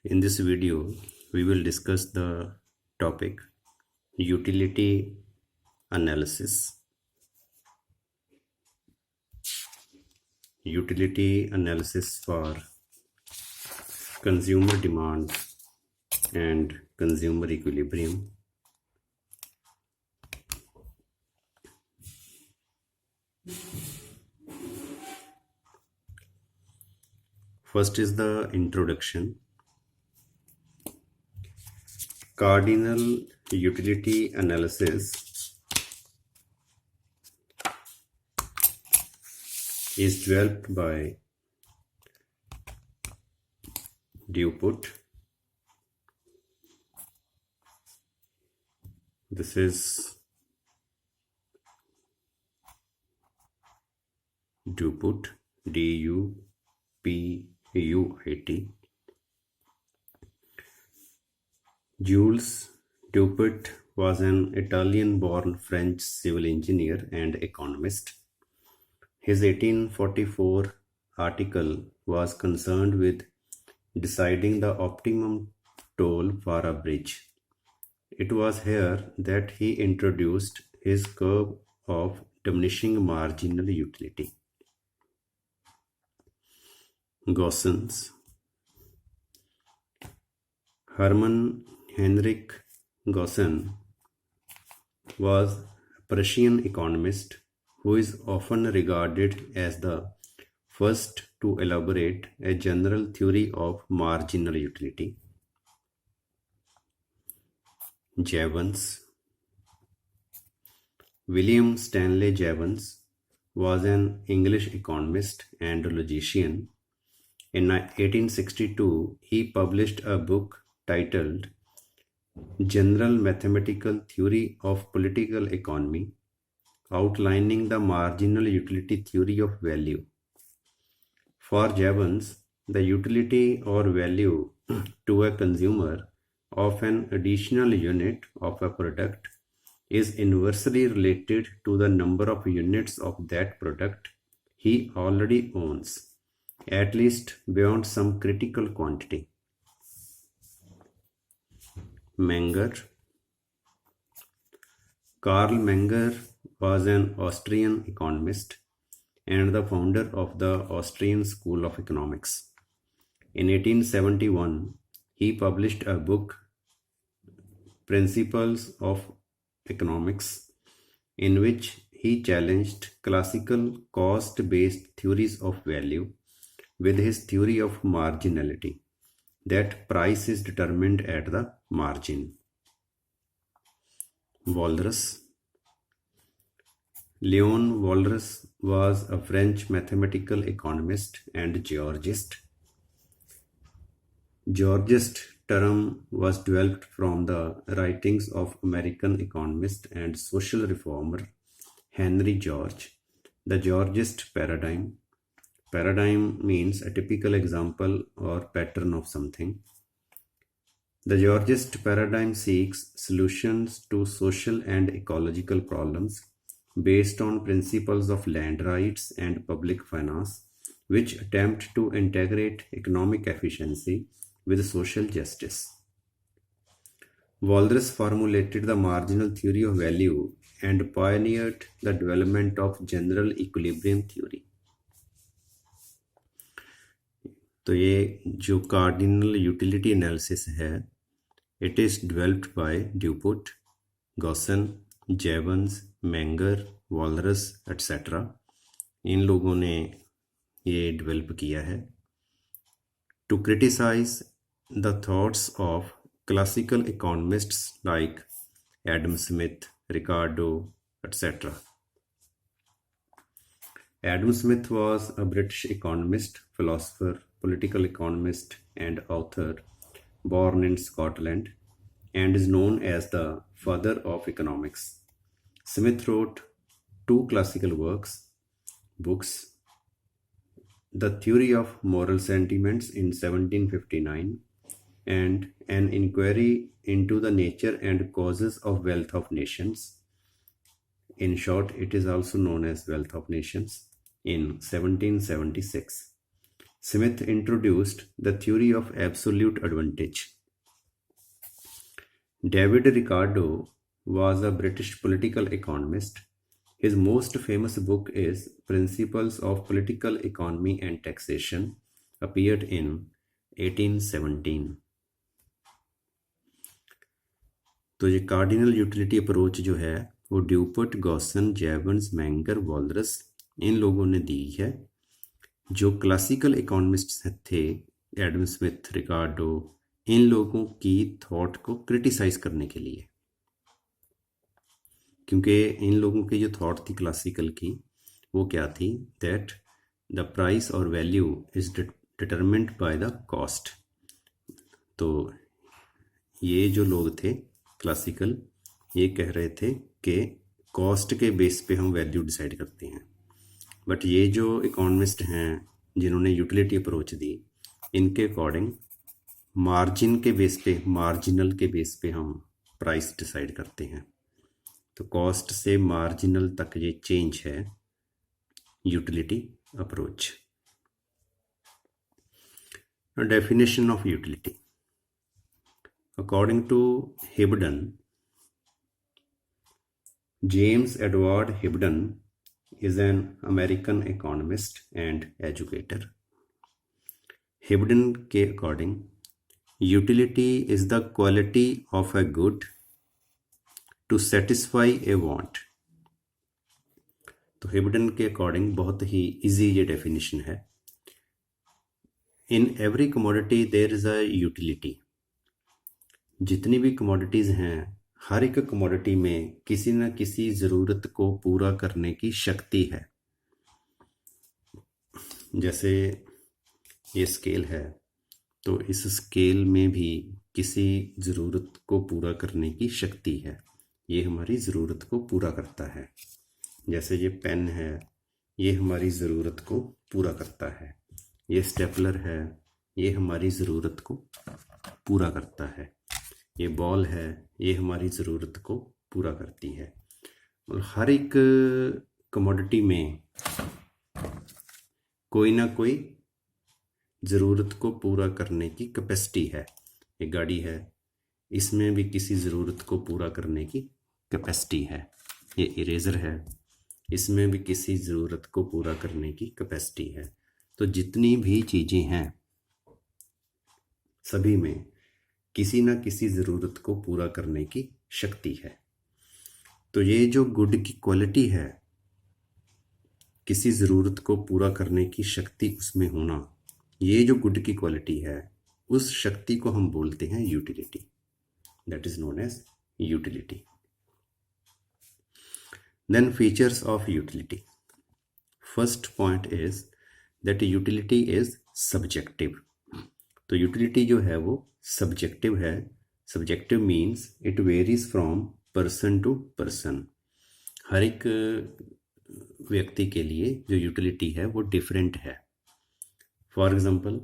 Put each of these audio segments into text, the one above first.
In this video, we will discuss the topic utility analysis. Utility analysis for consumer demand and consumer equilibrium. First is the introduction. Cardinal utility analysis is developed by DuPont. This is DuPont, D-U-P-U-I-T. Jules DuPont was an Italian-born French civil engineer and economist. His 1844 article was concerned with deciding the optimum toll for a bridge. It was here that he introduced his curve of diminishing marginal utility. Goossens. Hermann Heinrich Goossen was a Prussian economist who is often regarded as the first to elaborate a general theory of marginal utility. Jevons. William Stanley Jevons was an English economist and logician. In 1862, he published a book titled General Mathematical Theory of Political Economy, outlining the marginal utility theory of value. For Jevons, the utility or value to a consumer of an additional unit of a product is inversely related to the number of units of that product he already owns, at least beyond some critical quantity. Menger. Karl Menger was an Austrian economist and the founder of the Austrian School of Economics. In 1871, he published a book, Principles of Economics, in which he challenged classical cost-based theories of value with his theory of marginality, that price is determined at the margin. Walras. Léon Walras was a French mathematical economist and geologist. Geologist term was developed from the writings of American economist and social reformer Henry George. The geologist paradigm. Paradigm means a typical example or pattern of something. The geologist paradigm seeks solutions to social and ecological problems based on principles of land rights and public finance, which attempt to integrate economic efficiency with social justice. Walras formulated the marginal theory of value and pioneered the development of general equilibrium theory. तो ये जो cardinal utility analysis है, it is developed by Dupuit, Gossen, Jevons, Menger, Walras etcetera. इन लोगों ने ये develop किया है to criticize the thoughts of classical economists like Adam Smith, Ricardo etcetera. Adam Smith was a British economist, philosopher, political economist, and author born in Scotland and is known as the father of economics. Smith wrote two classical books, The Theory of Moral Sentiments in 1759 and An Inquiry into the Nature and Causes of Wealth of Nations. In short, it is also known as Wealth of Nations in 1776. Smith introduced the theory of absolute advantage. David Ricardo was a British political economist. His most famous book is Principles of Political Economy and Taxation, appeared in 1817. तो ये cardinal utility approach जो है वो ड्यूपर्ट, Gaussian, जैवन्स, मैंगर, walrus इन लोगों ने दी है। जो classical economists थे, एडम स्मिथ, रिकार्डो, इन लोगों की थॉट को क्रिटिसाइज करने के लिए, क्योंकि इन लोगों की जो थॉट थी क्लासिकल की वो क्या थी, दैट द प्राइस और value is determined by the cost. तो ये जो लोग थे क्लासिकल, ये कह रहे थे कि कॉस्ट के बेस पे हम वैल्यू डिसाइड करते हैं। बट ये जो इकोनॉमिस्ट हैं जिन्होंने यूटिलिटी अप्रोच दी, इनके अकॉर्डिंग मार्जिन के बेस पे, मार्जिनल के बेस पे हम प्राइस डिसाइड करते हैं। तो कॉस्ट से मार्जिनल तक ये चेंज है utility approach. Definition of utility, according to Hibden, James Edward Hibden is an American economist and educator. Hibden के according, utility is the quality of a good to satisfy a want. तो Hibden के according बहुत ही easy ये definition है। In every commodity there is a utility. जितनी भी commodities हैं, हर एक कमोडिटी में किसी न किसी ज़रूरत को पूरा करने की शक्ति है। जैसे ये स्केल है, तो इस स्केल में भी किसी ज़रूरत को पूरा करने की शक्ति है, ये हमारी ज़रूरत को पूरा करता है। जैसे ये पेन है, ये हमारी ज़रूरत को पूरा करता है। ये स्टेपलर है, ये हमारी ज़रूरत को पूरा करता है। ये बॉल है, ये हमारी ज़रूरत को पूरा करती है। और हर एक कमोडिटी में कोई ना कोई ज़रूरत को पूरा करने की कैपेसिटी है। ये गाड़ी है, इसमें भी किसी ज़रूरत को पूरा करने की कैपेसिटी है। ये इरेज़र है, इसमें भी किसी ज़रूरत को पूरा करने की कैपेसिटी है। तो जितनी भी चीज़ें हैं, सभी में किसी न किसी ज़रूरत को पूरा करने की शक्ति है। तो ये जो गुड की क्वालिटी है, किसी ज़रूरत को पूरा करने की शक्ति उसमें होना, ये जो गुड की क्वालिटी है, उस शक्ति को हम बोलते हैं utility. That is known as utility. Then features of utility. First point is that utility is subjective. तो यूटिलिटी जो है वो सब्जेक्टिव है। Subjective means it varies from person to person. हर एक व्यक्ति के लिए जो यूटिलिटी है वो डिफरेंट है। फॉर एग्ज़ाम्पल,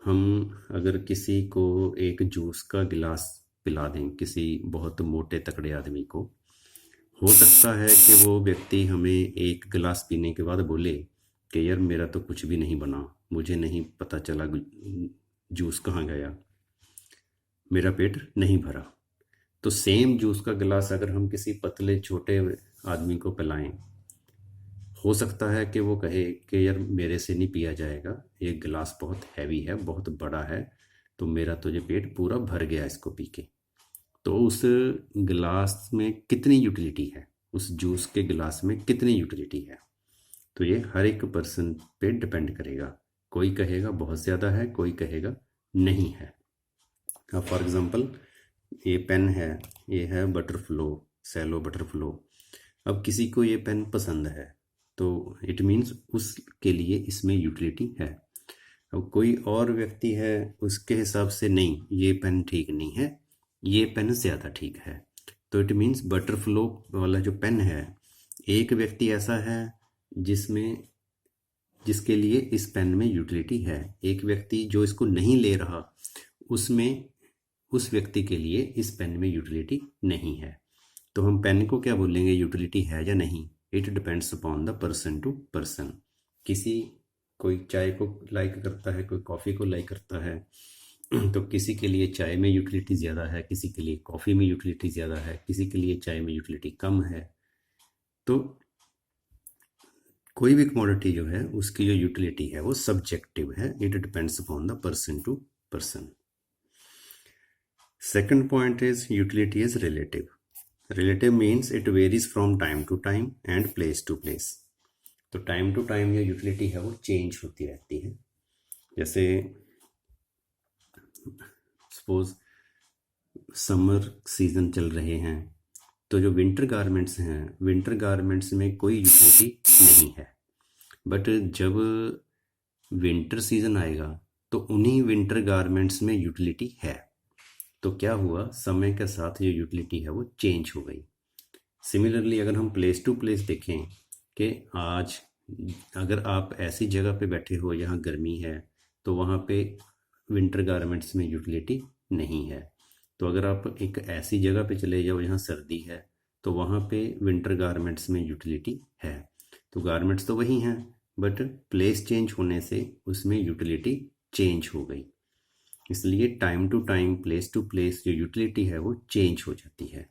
हम अगर किसी को एक जूस का गिलास पिला दें, किसी बहुत मोटे तकड़े आदमी को, हो सकता है कि वो व्यक्ति हमें एक गिलास पीने के बाद बोले कि यार मेरा तो कुछ भी नहीं बना, मुझे नहीं पता चला जूस कहाँ गया, मेरा पेट नहीं भरा। तो सेम जूस का गिलास अगर हम किसी पतले छोटे आदमी को पिलाएं, हो सकता है कि वो कहे कि यार मेरे से नहीं पिया जाएगा, ये गिलास बहुत हैवी है, बहुत बड़ा है, तो मेरा तो ये पेट पूरा भर गया इसको पी के। तो उस गिलास में कितनी यूटिलिटी है, उस जूस के गिलास में कितनी यूटिलिटी है, तो ये हर एक पर्सन पे डिपेंड करेगा। कोई कहेगा बहुत ज़्यादा है, कोई कहेगा नहीं है। फॉर एग्ज़ाम्पल, ये पेन है, ये है बटरफ्लो, सेलो बटरफ्लो। अब किसी को ये पेन पसंद है, तो इट मीन्स उसके लिए इसमें यूटिलिटी है। अब कोई और व्यक्ति है, उसके हिसाब से नहीं, ये पेन ठीक नहीं है, ये पेन ज़्यादा ठीक है। तो इट मीन्स बटरफ्लो वाला जो पेन है, एक व्यक्ति ऐसा है जिसके लिए इस पेन में यूटिलिटी है। एक व्यक्ति जो इसको नहीं ले रहा, उसमें उस व्यक्ति के लिए इस पेन में यूटिलिटी नहीं है। तो हम पेन को क्या बोलेंगे, यूटिलिटी है या नहीं? It depends upon the person to person. किसी कोई चाय को लाइक करता है, कोई कॉफ़ी को लाइक करता है। तो किसी के लिए चाय में यूटिलिटी ज़्यादा है, किसी के लिए कॉफ़ी में यूटिलिटी ज़्यादा है, किसी के लिए चाय में यूटिलिटी कम है। तो कोई भी कमोडिटी जो है उसकी जो यूटिलिटी है वो सब्जेक्टिव है, it depends upon the person to person. Second point is utility is relative. Relative means it varies from time to time and place to place. तो टाइम टू टाइम जो utility है वो change होती रहती है। जैसे suppose summer season चल रहे हैं, तो जो विंटर गारमेंट्स हैं, विंटर गारमेंट्स में कोई यूटिलिटी नहीं है। बट जब विंटर सीजन आएगा तो उन्हीं विंटर गारमेंट्स में यूटिलिटी है। तो क्या हुआ, समय के साथ जो यूटिलिटी है वो चेंज हो गई। सिमिलरली अगर हम प्लेस टू प्लेस देखें कि आज अगर आप ऐसी जगह पे बैठे हो जहाँ गर्मी है, तो वहाँ पे विंटर गारमेंट्स में यूटिलिटी नहीं है। तो अगर आप एक ऐसी जगह पे चले जाओ जहाँ सर्दी है, तो वहाँ पे विंटर गारमेंट्स में यूटिलिटी है। तो गारमेंट्स तो वही हैं, बट प्लेस चेंज होने से उसमें यूटिलिटी चेंज हो गई। इसलिए time to time, place to place जो यूटिलिटी है वो चेंज हो जाती है।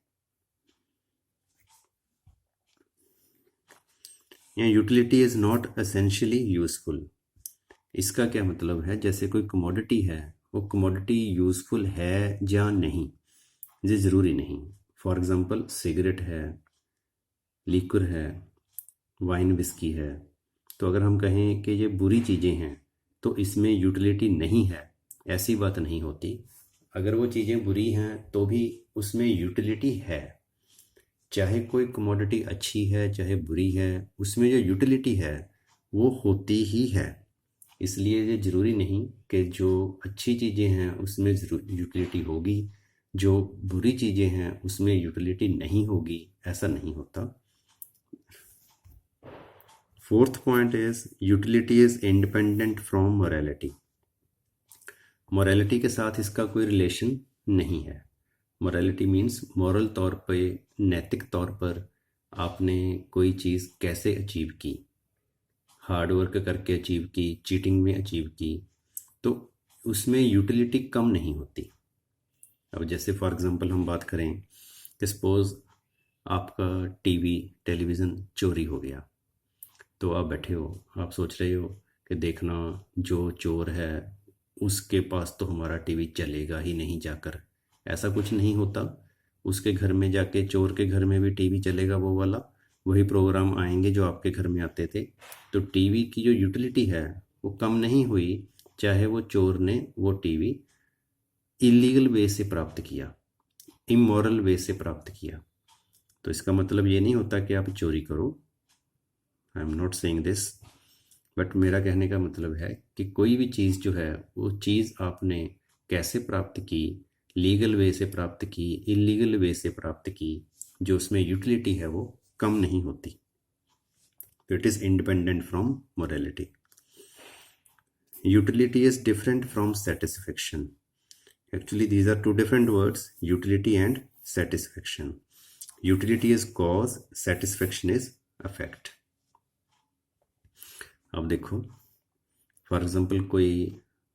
Utility is not essentially useful. इसका क्या मतलब है, जैसे कोई कमोडिटी है, वो कमोडिटी यूजफुल है या नहीं ये ज़रूरी नहीं। फॉर एग्जांपल सिगरेट है, लिक्विड है, वाइन विस्की है। तो अगर हम कहें कि ये बुरी चीज़ें हैं तो इसमें यूटिलिटी नहीं है, ऐसी बात नहीं होती। अगर वो चीज़ें बुरी हैं तो भी उसमें यूटिलिटी है। चाहे कोई कमोडिटी अच्छी है चाहे बुरी है, उसमें जो यूटिलिटी है वो होती ही है। इसलिए ये ज़रूरी नहीं कि जो अच्छी चीज़ें हैं उसमें यूटिलिटी होगी, जो बुरी चीज़ें हैं उसमें यूटिलिटी नहीं होगी, ऐसा नहीं होता। Fourth point is utility is independent from morality. Morality के साथ इसका कोई रिलेशन नहीं है। मोरालिटी मीन्स मॉरल तौर पे, नैतिक तौर पर आपने कोई चीज़ कैसे अचीव की, हार्ड वर्क करके अचीव की, चीटिंग में अचीव की, तो उसमें यूटिलिटी कम नहीं होती। अब जैसे फॉर एग्जांपल हम बात करें कि सपोज आपका टेलीविज़न चोरी हो गया। तो आप बैठे हो, आप सोच रहे हो कि देखना जो चोर है उसके पास तो हमारा टीवी चलेगा ही नहीं जाकर। ऐसा कुछ नहीं होता। उसके घर में जाके, चोर के घर में भी टीवी चलेगा, वो वाला वही प्रोग्राम आएंगे जो आपके घर में आते थे। तो टीवी की जो यूटिलिटी है वो कम नहीं हुई, चाहे वो चोर ने वो टीवी इलीगल वे से प्राप्त किया, इमोरल वे से प्राप्त किया। तो इसका मतलब ये नहीं होता कि आप चोरी करो, I am not saying this, but मेरा कहने का मतलब है कि कोई भी चीज़ जो है वो चीज़ आपने कैसे प्राप्त की, लीगल वे से प्राप्त की, इलीगल वे से प्राप्त की, जो उसमें यूटिलिटी है वो कम नहीं होती। तो it is independent from morality. Utility is different from satisfaction. Actually, these are two different words, utility and satisfaction. Utility is cause, satisfaction is effect. अब देखो, फॉर एग्जांपल कोई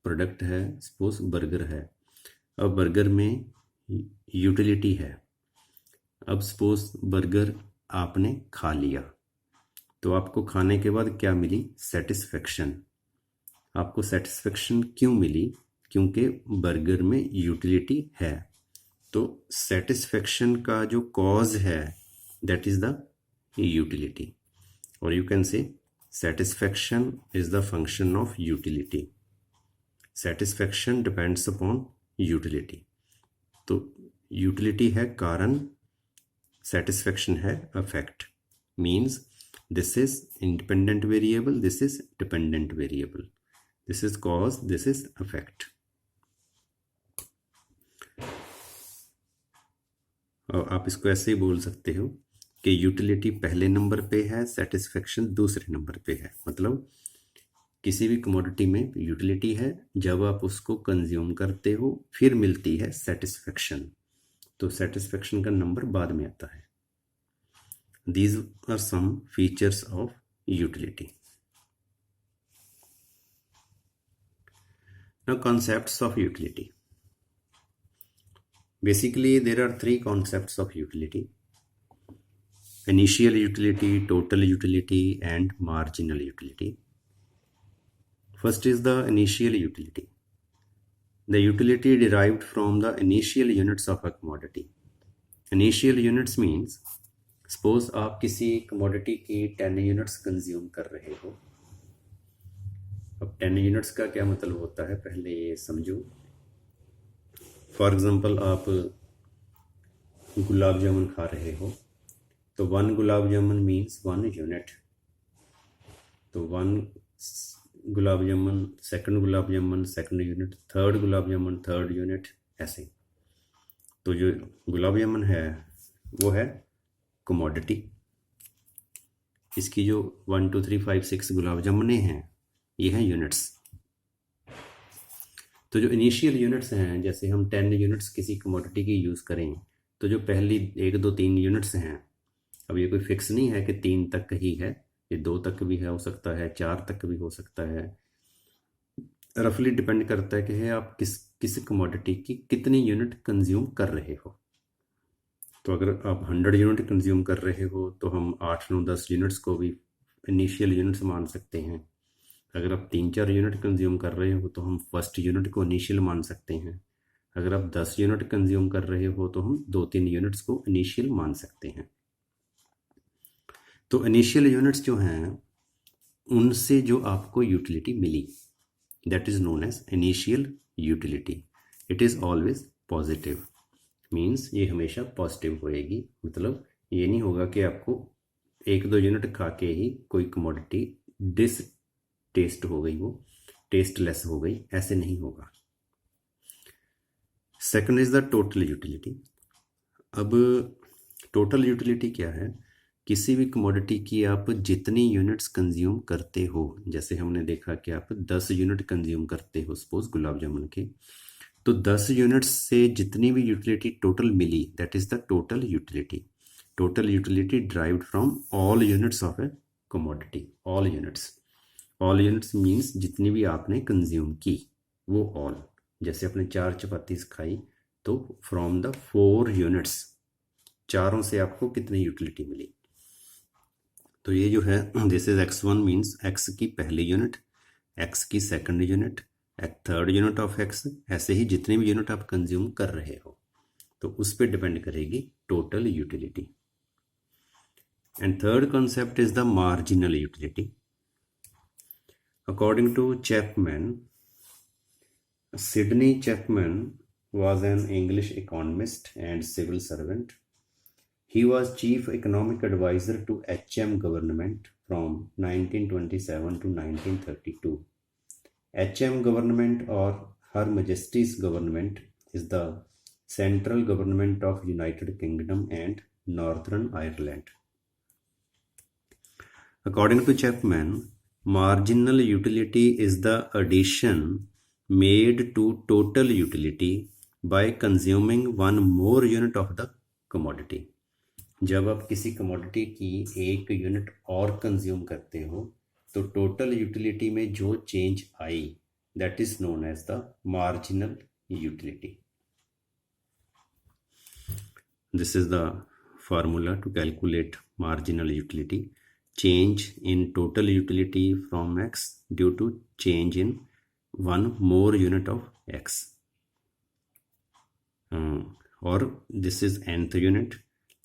प्रोडक्ट है, सपोज बर्गर है। अब बर्गर में utility है। अब suppose burger आपने खा लिया, तो आपको खाने के बाद क्या मिली, सेटिस्फेक्शन। आपको सेटिस्फेक्शन क्यों मिली, क्योंकि बर्गर में यूटिलिटी है। तो सेटिस्फेक्शन का जो कॉज है दैट इज द यूटिलिटी, और you can say satisfaction is the function of utility. Satisfaction depends upon utility. तो यूटिलिटी है कारण, सेटिस्फेक्शन है affect. Means this is independent variable, this is dependent variable, this is cause, this is affect. और आप इसको ऐसे ही बोल सकते हो कि यूटिलिटी पहले नंबर पे है, सेटिस्फेक्शन दूसरे नंबर पे है। मतलब किसी भी कमोडिटी में यूटिलिटी है, जब आप उसको कंज्यूम करते हो फिर मिलती है सेटिस्फेक्शन, तो सेटिस्फेक्शन का नंबर बाद में आता है। These are some features of utility. Now, concepts of utility. Basically, there are three concepts of utility: initial utility, total utility, and marginal utility. First is the initial utility. The utility derived from the initial units of a commodity. Initial units means, suppose आप किसी commodity की 10 units consume कर रहे हो. अब 10 units का क्या मतलब होता है, पहले ये समझो. फॉर एग्जाम्पल, आप गुलाब जामुन खा रहे हो, तो 1 गुलाब जामुन मीन्स 1 यूनिट. तो 1 gulab jamun, second gulab jamun second unit, third gulab jamun third unit, ऐसे. तो जो गुलाब जामुन है वो है कमोडिटी. इसकी जो 1 2 3 5 6 गुलाब जामुने हैं ये हैं यूनिट्स. तो जो इनिशियल यूनिट्स हैं, जैसे हम 10 यूनिट्स किसी कमोडिटी की यूज़ करें, तो जो पहली 1 2 3 यूनिट्स हैं, अब ये कोई फिक्स नहीं है कि 3 तक ही है, ये 2 तक भी है, हो सकता है 4 तक भी हो सकता है. रफली डिपेंड करता है कि है आप किस कमोडिटी की कितनी यूनिट कंज्यूम कर रहे हो. तो अगर आप 100 यूनिट कंज्यूम कर रहे हो तो हम 8 9 10 यूनिट्स को भी इनिशियल यूनिट्स मान सकते हैं. अगर आप 3 4 यूनिट कंज्यूम कर रहे हो तो हम फर्स्ट यूनिट को इनिशियल मान सकते हैं. अगर आप 10 यूनिट कंज्यूम कर रहे हो तो हम 2 3 यूनिट्स को इनिशियल मान सकते हैं. तो इनिशियल यूनिट्स जो हैं उनसे जो आपको यूटिलिटी मिली, that is known as initial utility. It is always positive, means ये हमेशा पॉजिटिव होएगी. मतलब ये नहीं होगा कि आपको 1 2 यूनिट खा के ही कोई कमोडिटी डिस टेस्ट हो गई, वो टेस्टलेस हो गई, ऐसे नहीं होगा. Second is the total utility. अब टोटल यूटिलिटी क्या है? किसी भी कमोडिटी की आप जितनी यूनिट्स कंज्यूम करते हो, जैसे हमने देखा कि आप 10 यूनिट कंज्यूम करते हो सपोज गुलाब जामुन के, तो 10 यूनिट्स से जितनी भी यूटिलिटी टोटल मिली, that is the total utility. Total utility derived from all units of a commodity. All units means जितनी भी आपने कंज्यूम की वो ऑल. जैसे आपने 4 चपाती खाई तो फ्रॉम द 4 यूनिट्स, चारों से आपको कितनी यूटिलिटी मिली. तो ये जो है this is x1 means x की पहली यूनिट, x की second unit, third unit of x, ऐसे ही जितने भी यूनिट आप कंज्यूम कर रहे हो तो उस पर डिपेंड करेगी total utility. And third concept is the marginal utility. According to Chapman, Sidney Chapman was an English economist and civil servant. He was chief economic advisor to HM government from 1927 to 1932. HM government or Her Majesty's government is the central government of United Kingdom and Northern Ireland. According to Chapman, marginal utility is the addition made to total utility by consuming one more unit of the commodity. जब आप किसी commodity की 1 unit और consume करते हो तो total utility में जो चेंज आई, that is known as the marginal utility. This is the formula to calculate marginal utility. Change in total utility from x due to change in one more unit of x. Or this is nth unit.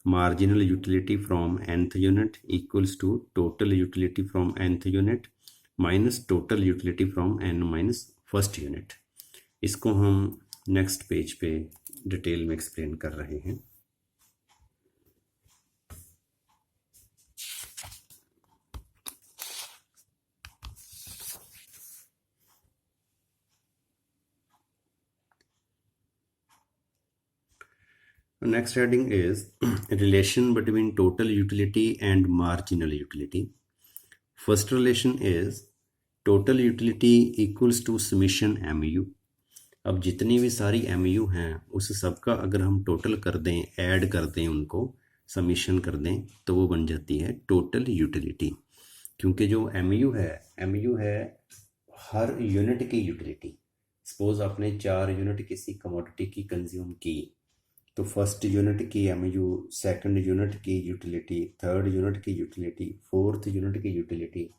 Marginal utility from nth unit equals to total utility from nth unit minus total utility from n minus first unit. इसको हम next page पे detail में explain कर रहे हैं. Next heading is relation between total utility and marginal utility. First relation is total utility equals to summation MU. अब जितनी भी सारी MU हैं उस सब का अगर हम टोटल कर दें, ऐड कर दें, उनको समीशन कर दें, तो वो बन जाती है टोटल यूटिलिटी. क्योंकि जो MU है हर यूनिट की यूटिलिटी. सपोज आपने 4 यूनिट किसी कमोडिटी की कंज्यूम की, तो फर्स्ट यूनिट की एमयू, सेकंड यूनिट की यूटिलिटी, थर्ड यूनिट की यूटिलिटी, फोर्थ यूनिट की यूटिलिटी,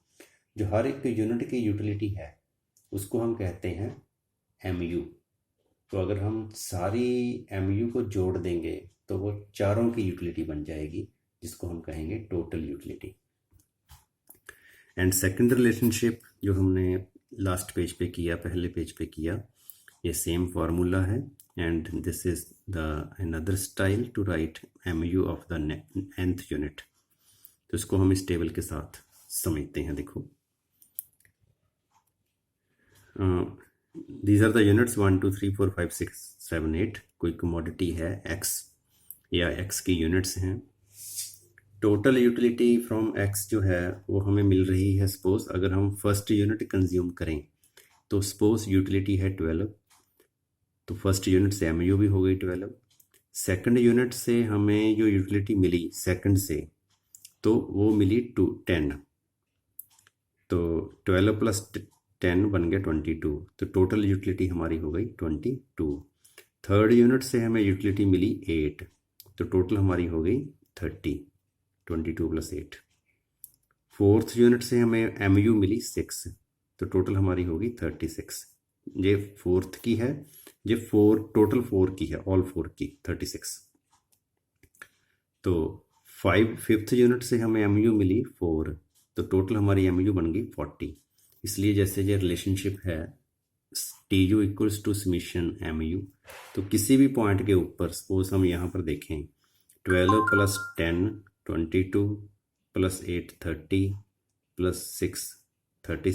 जो हर एक यूनिट की यूटिलिटी है उसको हम कहते हैं एमयू। तो अगर हम सारी एमयू को जोड़ देंगे तो वो चारों की यूटिलिटी बन जाएगी, जिसको हम कहेंगे total utility. And second relationship जो हमने लास्ट पेज पे किया, पहले पेज पे किया, ये सेम फार्मूला है and this is the another style to write MU of the nth unit. तो इसको हम इस टेबल के साथ समझते हैं। देखो, दीज आर द यूनिट्स 1 2 3 4 5 6 7 8। कोई कमोडिटी है x या x की यूनिट्स हैं। टोटल यूटिलिटी फ्रॉम x जो है वो हमें मिल रही है, सपोज अगर हम फर्स्ट यूनिट कंज्यूम करें तो सपोज यूटिलिटी है 12, तो फर्स्ट यूनिट से एमयू भी हो गई 12। सेकंड यूनिट से हमें जो यूटिलिटी मिली सेकंड से, तो वो मिली 10, तो 12 प्लस 10 बन गया 22, तो टोटल यूटिलिटी हमारी हो गई 22। थर्ड यूनिट से हमें यूटिलिटी मिली 8, तो टोटल हमारी हो गई 30, 22 प्लस 8। फोर्थ यूनिट से हमें एमयू मिली 6, तो टोटल हमारी होगी 36। ये फोर्थ की है, ये टोटल 4 की है, ऑल 4 की 36। तो फिफ्थ यूनिट से हमें एमयू मिली 4, तो टोटल हमारी एमयू बन गई 40। इसलिए जैसे ये रिलेशनशिप है T U equals to summation MU, तो किसी भी पॉइंट के ऊपर सपोज हम यहाँ पर देखें 12 प्लस 10 22 प्लस 8 30 प्लस 6 36